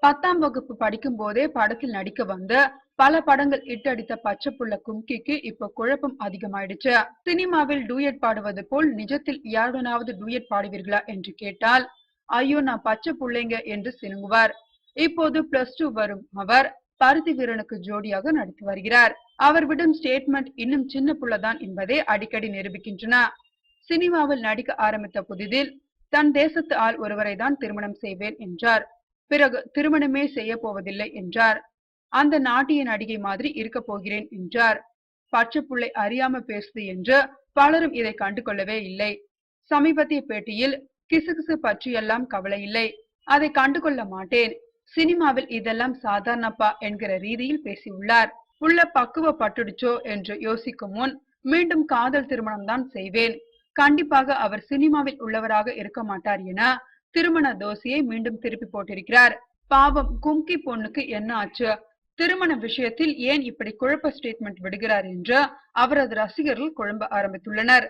10ஆம் வகுப்பு படிக்கும் போதே படத்தில் நடிக்க வந்து பல படங்கள் இட்டடித்த பச்சை புள்ள கும்கிக்கு இப்ப குழப்பம் அதிகமாயிடுச்சு. சினிமாவில் டூயட் பாடுவது போல் நிஜத்தில் யாருடனாவது டூயட் பாடுவீர்களா என்று கேட்டால், ஐயோ நான் பச்சை புள்ளைங்க என்று சினுங்குவார். இப்போது +2 வரும் அவர் பருத்தி வீரனுக்கு ஜோடியாக நடித்து வருகிறார். அவர் விடும் ஸ்டேட்மெண்ட் இன்னும் சின்ன புள்ளதான் என்பதை அடிக்கடி நிரூபிக்கின்றன. சினிமாவில் நடிக்க ஆரம்பித்த புதிதில் தன் தேசத்து ஆள் ஒருவரை தான் திருமணம் செய்வேன் என்றார். பிறகு திருமணமே செய்ய போவதில்லை என்றார். அந்த நாட்டிய நடிகை மாதிரி இருக்க போகிறேன் என்றார். பச்சை புள்ளை அறியாம பேசுது என்று பலரும் இதை கண்டுகொள்ளவே இல்லை. சமீபத்திய பேட்டியில் கிசுகிசு பற்றியெல்லாம் கவலை இல்லை, அதை கண்டுகொள்ள மாட்டேன், சினிமாவில் இதெல்லாம் சாதாரணப்பா என்கிற ரீதியில் பேசியுள்ளார். உள்ள பக்குவப்பட்டுடுச்சோ என்று யோசிக்கும் முன் மீண்டும் காதல் திருமணம் தான் செய்வேன், கண்டிப்பாக அவர் சினிமாவில் உள்ளவராக இருக்க மாட்டார் என திருமண தோசையை மீண்டும் திருப்பி போட்டிருக்கிறார். பாவம் கும்கி பொண்ணுக்கு என்ன ஆச்சு, திருமண விஷயத்தில் ஏன் இப்படி குழப்ப ஸ்டேட்மெண்ட் விடுகிறார் என்று அவரது ரசிகர்கள் குழம்ப ஆரம்பித்துள்ளனர்.